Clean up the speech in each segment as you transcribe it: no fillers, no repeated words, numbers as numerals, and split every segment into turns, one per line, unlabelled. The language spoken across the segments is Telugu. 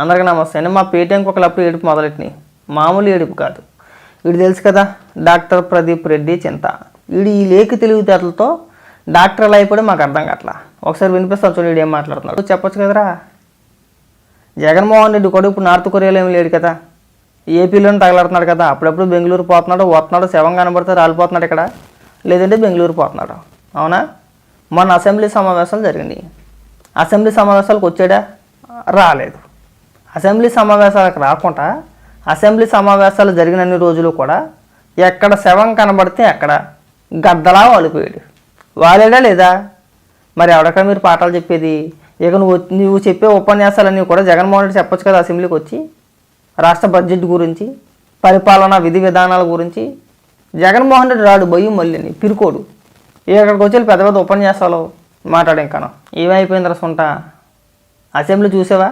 అందరికీ నమస్తే అండి. మా పేటీఎంకి ఒకప్పుడు ఏడుపు మొదలెట్టినాయి. మామూలు ఏడుపు కాదు. వీడు తెలుసు కదా, డాక్టర్ ప్రదీప్ రెడ్డి చింత. వీడు ఈ లేఖ తెలివితేటలతో డాక్టర్లు అయిపోయి మాకు అర్థం కావట్లా. ఒకసారి వినిపిస్తాను చూడు, వీడు ఏం మాట్లాడుతున్నాడు చెప్పొచ్చు కదరా. జగన్మోహన్ రెడ్డి కూడా ఇప్పుడు నార్త్ కొరియాలో ఏమి లేడు కదా, ఏపీలోనే తగలాడుతున్నాడు కదా. అప్పుడప్పుడు బెంగళూరు పోతున్నాడు, వస్తున్నాడు, శవం కనబడితే రాలిపోతున్నాడు ఇక్కడ, లేదంటే బెంగళూరు పోతున్నాడు. అవునా? మొన్న అసెంబ్లీ సమావేశాలు జరిగినాయి. అసెంబ్లీ సమావేశాలకు వచ్చాడా? రాలేదు. అసెంబ్లీ సమావేశాలకు రాకుండా అసెంబ్లీ సమావేశాలు జరిగినన్ని రోజులు కూడా ఎక్కడ శవం కనబడితే అక్కడ గద్దలా వాలిపోయాడు. వాలేడా లేదా? మరి ఎవడక్కడ మీరు పాఠాలు చెప్పేది? ఇక నువ్వు చెప్పే ఉపన్యాసాలన్నీ కూడా జగన్మోహన్ రెడ్డి చెప్పొచ్చు కదా అసెంబ్లీకి వచ్చి. రాష్ట్ర బడ్జెట్ గురించి, పరిపాలన విధి విధానాల గురించి. జగన్మోహన్ రెడ్డి రాడు, బొయ్యి మళ్ళీ పిరుకోడు. ఇక్కడికి వచ్చి పెద్ద పెద్ద ఉపన్యాసాలు మాట్లాడే ఇంకాను. ఏమైపోయింది రసంట? అసెంబ్లీ చూసావా?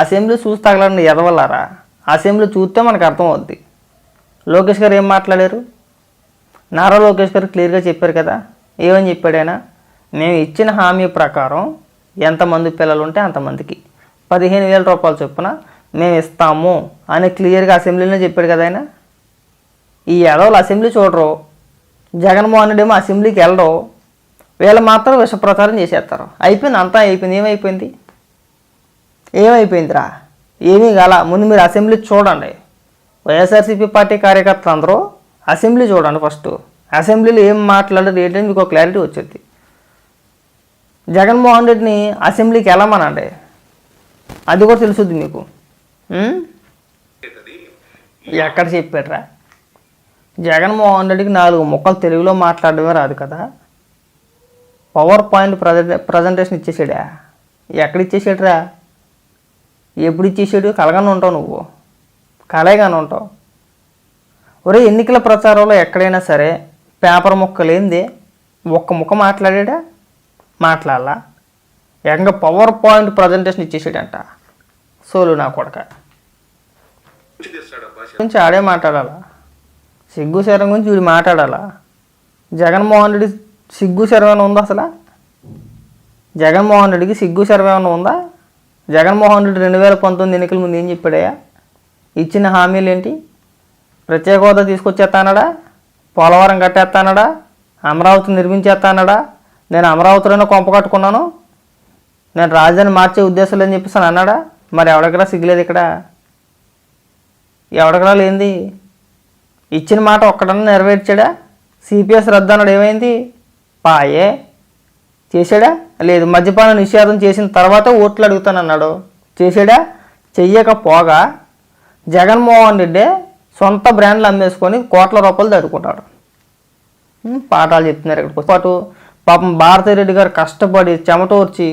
అసెంబ్లీ చూసి తగలండి ఎదవల్లారా. అసెంబ్లీ చూస్తే మనకు అర్థం అవుద్ది. లోకేష్ గారు ఏం మాట్లాడారు? నారా లోకేష్ గారు క్లియర్గా చెప్పారు కదా. ఏమని చెప్పాడైనా? మేము ఇచ్చిన హామీ ప్రకారం ఎంతమంది పిల్లలు ఉంటే అంతమందికి 15,000 రూపాయలు చొప్పున మేము ఇస్తాము అని క్లియర్గా అసెంబ్లీలో చెప్పాడు కదా ఆయన. ఈ ఎదవలు అసెంబ్లీ చూడరు, జగన్మోహన్ రెడ్డి ఏమో అసెంబ్లీకి వెళ్ళరు, వీళ్ళు మాత్రం విషప్రచారం చేసేస్తారు. అయిపోయింది, అంతా అయిపోయింది. ఏమైపోయిందిరా? ఏమీ కాల. ముందు మీరు అసెంబ్లీ చూడండి. వైఎస్ఆర్సీపీ పార్టీ కార్యకర్తలు అందరూ అసెంబ్లీ చూడండి ఫస్ట్. అసెంబ్లీలో ఏం మాట్లాడారు ఏంటంటే మీకు ఒక క్లారిటీ వచ్చేది. జగన్మోహన్ రెడ్డిని అసెంబ్లీకి వెళ్ళమనండి, అది కూడా తెలుసుద్ది మీకు. ఎక్కడ చెప్పాడ్రా? జగన్మోహన్ రెడ్డికి 4 ముక్కలు తెలుగులో మాట్లాడడమే రాదు కదా. పవర్ పాయింట్ ప్రజెంటేషన్ ఇచ్చేసాడా? ఎక్కడ ఇచ్చేసాడురా? ఎప్పుడు ఇచ్చేసాడు? కలగానే ఉంటావు నువ్వు, కలగానే ఉంటావు. ఒరే, ఎన్నికల ప్రచారంలో ఎక్కడైనా సరే పేపర్ ముక్క లేనిదే ఒక్క ముక్క మాట్లాడా? మాట్లాడాలా? ఏకంగా పవర్ పాయింట్ ప్రజెంటేషన్ ఇచ్చేసాడంట. సోలు నా కొడక గురించి ఆడే మాట్లాడాలా? సిగ్గు శరం గురించి వీడు మాట్లాడాలా? జగన్మోహన్ రెడ్డి సిగ్గు శరవేమైనా ఉందా అసలు? జగన్మోహన్ రెడ్డికి సిగ్గు శరవేమైనా ఉందా? జగన్మోహన్ రెడ్డి 2019 ఎన్నికల ముందు ఏం చెప్పాడయా? ఇచ్చిన హామీలు ఏంటి? ప్రత్యేక హోదా తీసుకొచ్చేస్తానడా? పోలవరం కట్టేస్తానడా? అమరావతి నిర్మించేస్తానడా? నేను అమరావతిలోనే కొంప కట్టుకున్నాను, నేను రాజధాని మార్చే ఉద్దేశం లేదని చెప్పేసి అన్నాడా? మరి ఎవడెక్కడా సిగ్గులేదు ఇక్కడ? ఎవడెక్కడా లేనిది? ఇచ్చిన మాట ఒక్కడన్నా నెరవేర్చాడా? సిపిఎస్ రద్దు అన్నాడు, ఏమైంది? పాయే. చేశాడా? లేదు. మద్యపాన నిషేధం చేసిన తర్వాత ఓట్లు అడుగుతానన్నాడు, చేశాడా? చెయ్యకపోగా జగన్మోహన్ రెడ్డి సొంత బ్రాండ్లు అమ్మేసుకొని కోట్ల రూపాయలు తడుకుంటాడు. పాఠాలు చెప్తున్నారు ఇక్కడికి పాటు. పాపం భారతిరెడ్డి గారు కష్టపడి చెమటోర్చి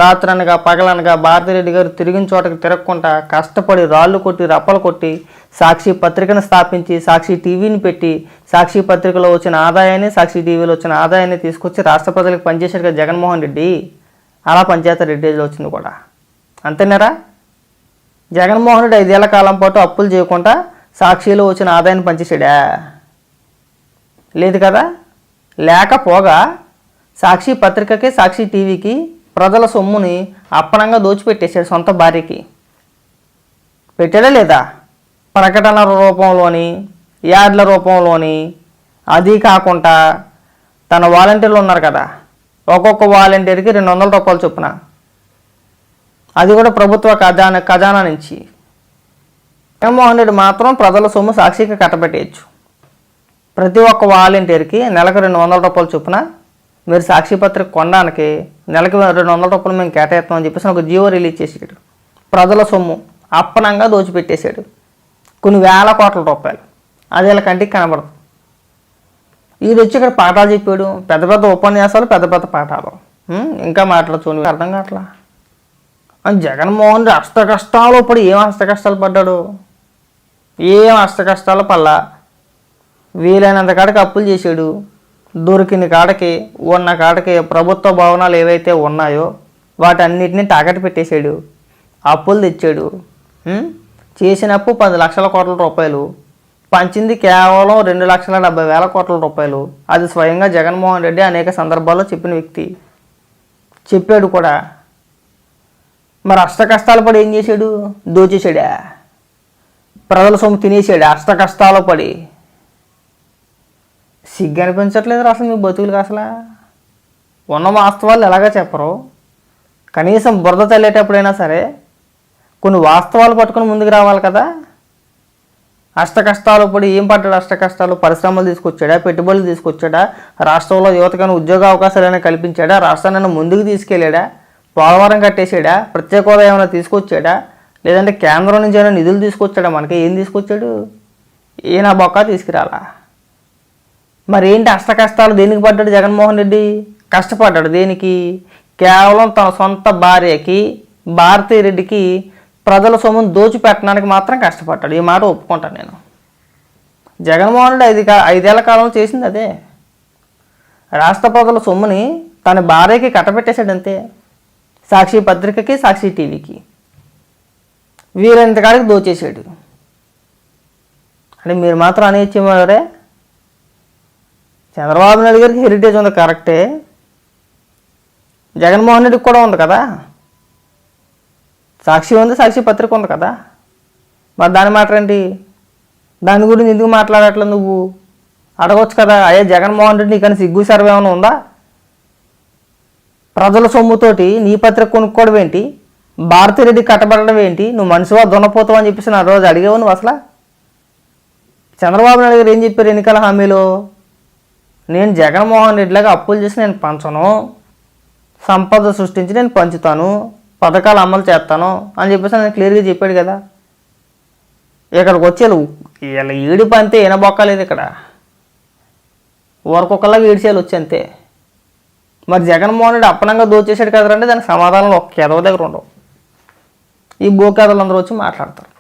రాత్రనగా పగలనగా భారతిరెడ్డి గారు తిరిగిన చోటకి తిరగకుండా కష్టపడి రాళ్ళు కొట్టి రప్పలు కొట్టి సాక్షి పత్రికను స్థాపించి సాక్షి టీవీని పెట్టి సాక్షి పత్రికలో వచ్చిన ఆదాయాన్ని సాక్షి టీవీలో వచ్చిన ఆదాయాన్ని తీసుకొచ్చి రాష్ట్ర ప్రజలకు పనిచేశాడు కదా జగన్మోహన్ రెడ్డి. అలా పంచాయతీ రెడ్డిలో వచ్చింది కూడా అంతేనారా? జగన్మోహన్ రెడ్డి 5 ఏళ్ల కాలం పాటు అప్పులు చేయకుండా సాక్షిలో వచ్చిన ఆదాయాన్ని పనిచేసాడా? లేదు కదా. లేకపోగా సాక్షి పత్రికకి సాక్షి టీవీకి ప్రజల సొమ్ముని అప్పనంగా దోచిపెట్టేశాడు సొంత భార్యకి. పెట్టాడా లేదా? ప్రకటన రూపంలోని, యాడ్ల రూపంలోని. అది కాకుండా తన వాలంటీర్లు ఉన్నారు కదా, ఒక్కొక్క వాలంటీర్కి 200 రూపాయలు చొప్పున, అది కూడా ప్రభుత్వ ఖజానా నుంచి. జగన్మోహన్ రెడ్డి మాత్రం ప్రజల సొమ్ము సాక్షికి కట్టబెట్టేయచ్చు. ప్రతి ఒక్క వాలంటీర్కి నెలకు 200 రూపాయలు చొప్పున మీరు సాక్షి పత్రిక కొనడానికి నెలకు 200 రూపాయలు మేము కేటాయిస్తామని చెప్పేసి ఒక జీవో రిలీజ్ చేసాడు. ప్రజల సొమ్ము అప్పనంగా దోచిపెట్టేశాడు, కొన్ని వేల కోట్ల రూపాయలు. అది వీళ్ళ కంటికి కనబడదు. ఇది వచ్చి ఇక్కడ పాఠాలు చెప్పాడు, పెద్ద పెద్ద ఉపన్యాసాలు, పెద్ద పెద్ద పాఠాలు. ఇంకా మాట్లాడుతూ అర్థం కావట్లా. జగన్మోహన్ రెడ్డి అష్ట కష్టాలు పడి ఏం అష్ట కష్టాలు పడ్డాడు? ఏం అష్ట కష్టాలు పల్లా. వీలైనంత కాడికి అప్పులు చేశాడు. దొరికిన కాడకి ఉన్న కాడకి ప్రభుత్వ భవనాలు ఏవైతే ఉన్నాయో వాటన్నిటిని తాకట్టు పెట్టేశాడు. అప్పులు తెచ్చాడు. చేసిన అప్పు 10 లక్షల కోట్ల రూపాయలు, పంచింది కేవలం 2,70,000 కోట్ల రూపాయలు. అది స్వయంగా జగన్మోహన్ రెడ్డి అనేక సందర్భాల్లో చెప్పిన వ్యక్తి, చెప్పాడు కూడా. మరి అష్ట కష్టాలు పడి ఏం చేశాడు? దోచేశాడా? ప్రజల సొమ్ము తినేసాడు అష్ట కష్టాలు పడి. సిగ్గు అనిపించట్లేదు అసలు మీ బతుకులకు? అసలు ఉన్న వాస్తవాలు ఎలాగా చెప్పరు? కనీసం బురద చల్లేటప్పుడైనా సరే కొన్ని వాస్తవాలు పట్టుకొని ముందుకు రావాలి కదా. అష్ట కష్టాలు పడి ఏం పడ్డాడు? అష్ట కష్టాలు పరిశ్రమలు తీసుకొచ్చాడా? పెట్టుబడులు తీసుకొచ్చాడా? రాష్ట్రంలో యువతకైనా ఉద్యోగ అవకాశాలైనా కల్పించాడా? రాష్ట్రాన్ని ముందుకు తీసుకెళ్ళాడా? పోలవరం కట్టేశాడా? ప్రత్యేక హోదా ఏమైనా తీసుకొచ్చాడా? లేదంటే కేంద్రం నుంచి ఏమైనా నిధులు తీసుకొచ్చాడా? మనకి ఏం తీసుకొచ్చాడు? నా బొక్క తీసుకురాలా. మరి ఏంటి అష్ట కష్టాలు? దేనికి పడ్డాడు జగన్మోహన్ రెడ్డి? కష్టపడ్డాడు దేనికి? కేవలం తన సొంత భార్యకి భారతీరెడ్డికి ప్రజల సొమ్మును దోచిపెట్టడానికి మాత్రం కష్టపడ్డాడు. ఈ మాట ఒప్పుకుంటాను నేను. జగన్మోహన్ రెడ్డి 5 ఏళ్ల కాలంలో చేసింది అదే. రాష్ట్ర ప్రజల సొమ్ముని తన భార్యకి కట్టబెట్టేశాడు అంతే. సాక్షి పత్రికకి, సాక్షి టీవీకి వీరంతకాడికి దోచేశాడు. అంటే మీరు మాత్రం అనేచ్చేవారే. చంద్రబాబు నాయుడు గారికి హెరిటేజ్ ఉంది కరెక్టే, జగన్మోహన్ రెడ్డికి కూడా ఉంది కదా. సాక్షి ఉంది, సాక్షి పత్రిక ఉంది కదా. మరి దాని మాట ఏంటి? దాని గురించి ఎందుకు మాట్లాడట్లేదు నువ్వు? అడగవచ్చు కదా. అయ్యా జగన్మోహన్ రెడ్డి నీకని సిగ్గు సర్వే ఏమైనా ఉందా? ప్రజల సొమ్ముతోటి నీ పత్రిక కొనుక్కోవడం ఏంటి? భారతిరెడ్డి కట్టబడడం ఏంటి? నువ్వు మనిషివా దున్నపోతావు అని చెప్పేసి నా రోజు అడిగేవు నువ్వు అసలు? చంద్రబాబు నాయుడు గారు ఏం చెప్పారు ఎన్నికల హామీలో? నేను జగన్మోహన్ రెడ్డిలాగా అప్పులు చేసి నేను పంచను, సంపద సృష్టించి నేను పంచుతాను, పథకాలు అమలు చేస్తాను అని చెప్పేసి నేను క్లియర్గా చెప్పాడు కదా. ఇక్కడికి వచ్చేలు ఇలా ఈడిపి అంతే, ఏనబొక్కలేదు ఇక్కడ. ఊరకొకలాగా ఈడ్చేయాలి వచ్చి అంతే. మరి జగన్మోహన్ రెడ్డి అప్పనంగా దోచేసాడు కదరంటే దానికి సమాధానాలు ఒక్క ఎదవ దగ్గర ఉండవు. ఈ బోకేదలు అందరూ వచ్చి మాట్లాడతారు.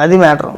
అది మ్యాటరు.